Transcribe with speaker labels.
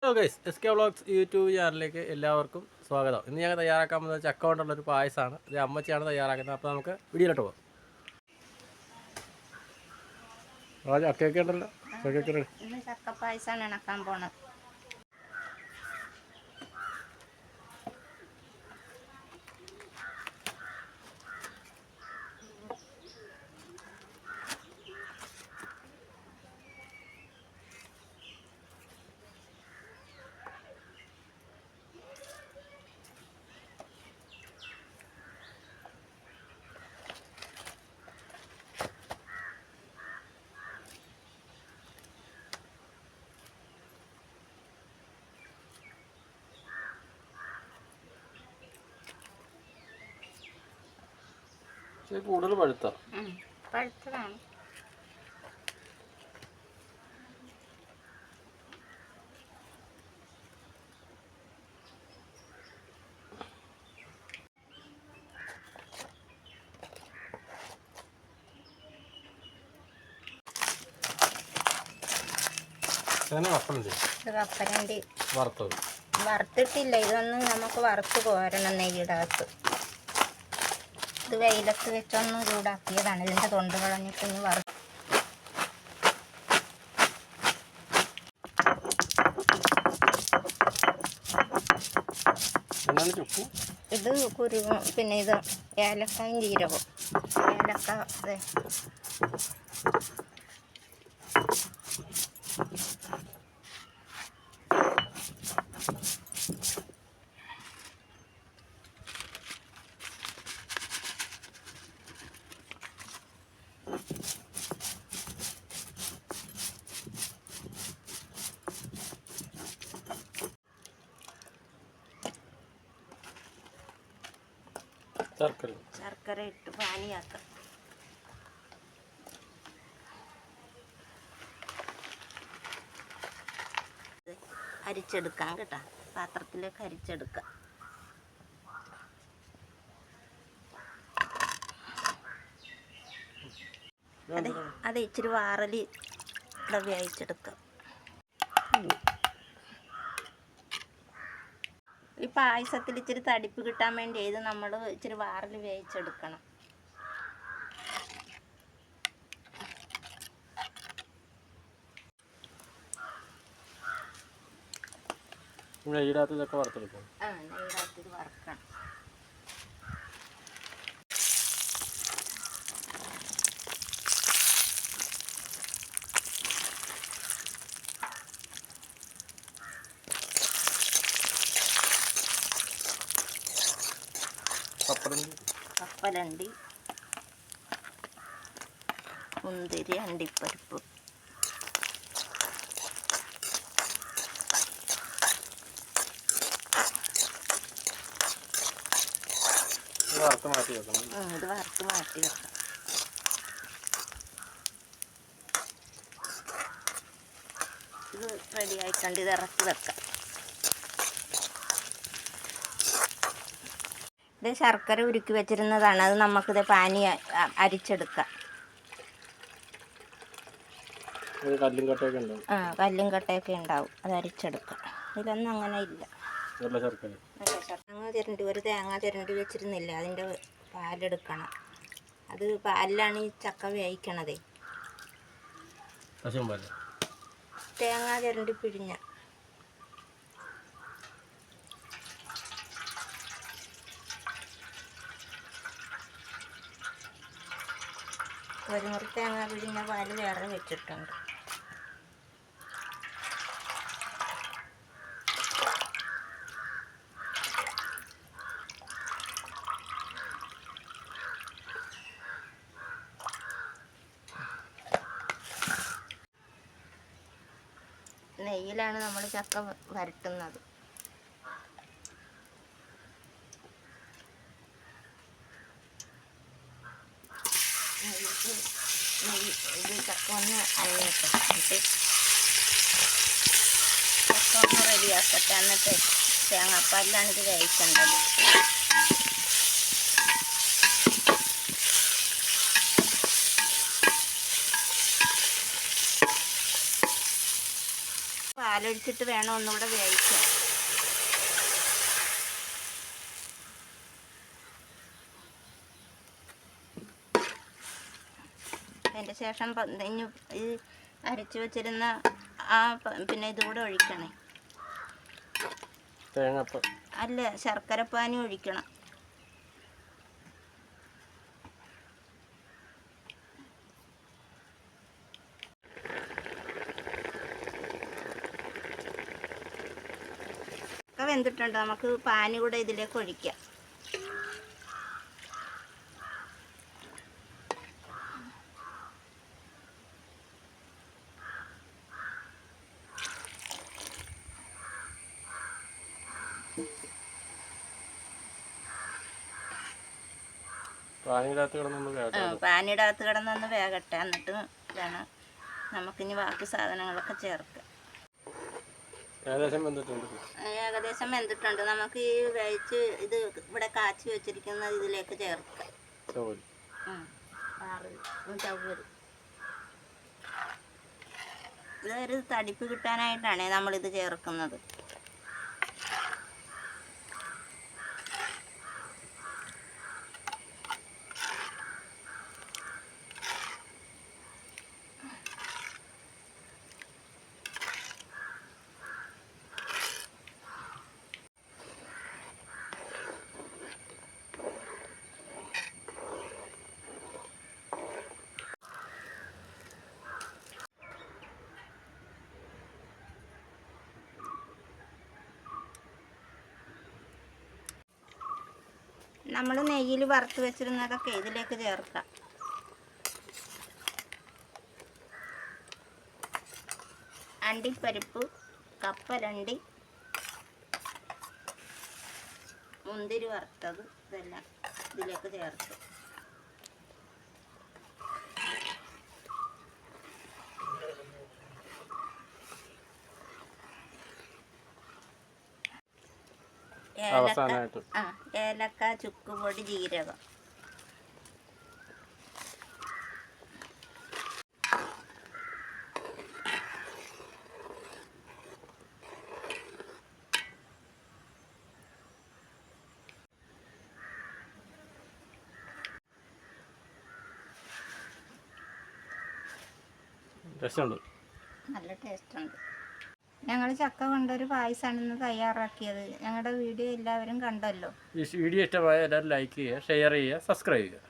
Speaker 1: Hello guys, S K vlogs YouTube ചാനലിലേക്ക് എല്ലാവർക്കും സ്വാഗതം. ഇന്ന് ഞങ്ങൾ തയ്യാറാക്കാൻ പോകുന്നത് ചക്ക കൊണ്ടുള്ളൊരു പായസമാണ്. ഇത് അമ്മച്ചിയാണ് തയ്യാറാക്കുന്നത്. അപ്പോൾ നമുക്ക് വീഡിയോയിലോട്ട് പോകാം. ചക്കയൊക്കെ ഉണ്ടല്ലോ, ചക്കയൊക്കെ റെഡി.
Speaker 2: ഇന്ന് ചക്ക പായസമാണ് ഉണ്ടാക്കാൻ പോണത്.
Speaker 1: കൂടുതൽ
Speaker 2: പഴുത്തതാണ്. കപ്പലണ്ടി വറുത്തിട്ടില്ല. ഇതൊന്നും നമുക്ക് വറുത്ത് കോരണം നെയ്യുടെ അകത്ത്. ഇത് വെയിലത്ത് വെച്ചൊന്ന് ചൂടാക്കിയതാണ്. ഇതിൻ്റെ തൊണ്ട് കളഞ്ഞിട്ട് ഇനി ഇത് കുരുവും പിന്നെ ഇത് ഏലക്കായും ജീരകവും. ഏലക്ക അതെ ശർക്കര ഇട്ട് പാനിയാക്കാം. അരിച്ചെടുക്കാം കേട്ടോ. പാത്രത്തിലേക്ക് അരിച്ചെടുക്കാം. അത് ഇച്ചിരി വാറലി വേവിച്ചെടുക്കാം. ഈ പായസത്തിൽ ഇച്ചിരി തടിപ്പ് കിട്ടാൻ വേണ്ടി ഇത് നമ്മൾ ഇച്ചിരി വാറിൽ വേവിച്ചെടുക്കണം.
Speaker 1: നെയ്യിടത്ത് ഇതൊക്കെ വറുത്തെടുക്കും.
Speaker 2: നെയ്യിടത്ത് ഇത് വറുക്കണം. കപ്പലണ്ടി, മുന്തിരി, അണ്ടിപ്പരിപ്പ്, ഇത് വറുത്ത് മാറ്റി വെക്കാം. ഇത് റെഡി ആയിക്കണ്ട്. ഇത് ഇറക്കി വെക്കാം. ഇത് ശർക്കര ഉരുക്കി വെച്ചിരുന്നതാണ്. അത് നമുക്കിത് പാനി അരിച്ചെടുക്കാം. കല്ലും കട്ടയൊക്കെ ഉണ്ടാവും. അത് അരിച്ചെടുക്കാം. ഇതിലൊന്നും അങ്ങനെ ഇല്ല. ഒരു തേങ്ങ ചിരണ്ടി വെച്ചിരുന്നില്ല. അതിൻ്റെ പാലെടുക്കണം. അത് പാലിലാണ് ഈ ചക്ക വേവിക്കണതേ. തേങ്ങ ചിരണ്ടി പിഴിഞ്ഞ ഒരു മുറി തേങ്ങ പിഴിഞ്ഞ പാല് വേറെ വെച്ചിട്ടുണ്ട്. നെയ്യിലാണ് നമ്മൾ ചക്ക വരട്ടുന്നത്. ഇത് ചക്ക ഒന്ന് അരയട്ടെ. എന്നിട്ട് ചക്ക ഒന്ന് റെഡിയാക്കട്ടെ. എന്നിട്ട് തേങ്ങാപ്പാലിലാണ് ഇത് വേവിക്കേണ്ടത്. പാൽ പാലൊഴിച്ചിട്ട് വേണം ഒന്നുകൂടെ വേവിക്കാൻ. അതിൻ്റെ ശേഷം ഇനി ഈ അരച്ച് വെച്ചിരുന്ന പിന്നെ ഇതുകൂടെ ഒഴിക്കണേ. അല്ല, ശർക്കരപ്പാനി ഒഴിക്കണം. ഒക്കെ വെന്തിട്ടുണ്ട്. നമുക്ക് പാനി കൂടെ ഇതിലേക്ക് ഒഴിക്കാം. പാനിയുടെ അകത്ത് കിടന്നൊന്ന് വേകട്ടെ. എന്നിട്ട് വേണം നമുക്കിനി ബാക്കി സാധനങ്ങളൊക്കെ ചേർക്കാം. ഏകദേശം വെന്തിട്ടുണ്ട്. നമുക്ക് ഈ വേവിച്ച് ഇത് ഇവിടെ കാച്ചി വെച്ചിരിക്കുന്നത് ഇതിലേക്ക് ചേർക്കാം. ഇതൊരു തടിപ്പ് കിട്ടാനായിട്ടാണ് നമ്മളിത് ചേർക്കുന്നത്. നമ്മൾ നെയ്യിൽ വറുത്ത് വെച്ചിരുന്നതൊക്കെ ഇതിലേക്ക് ചേർക്കാം. അണ്ടിപ്പരിപ്പ്, കപ്പലണ്ടി, മുന്തിരി വറുത്തത് ഇതെല്ലാം ഇതിലേക്ക് ചേർത്ത് ഏലക്ക, ചുക്കുപൊടി, ജീരകം. നല്ല ടേസ്റ്റ് ഉണ്ട്. ഞങ്ങൾ ചക്ക കൊണ്ടൊരു പായസമാണ് ഇന്ന് തയ്യാറാക്കിയത്. ഞങ്ങളുടെ വീഡിയോ എല്ലാവരും കണ്ടല്ലോ.
Speaker 1: ഈ വീഡിയോ ഇഷ്ടമായ എല്ലാവരും ലൈക്ക് ചെയ്യുക, ഷെയർ ചെയ്യുക, സബ്സ്ക്രൈബ് ചെയ്യുക.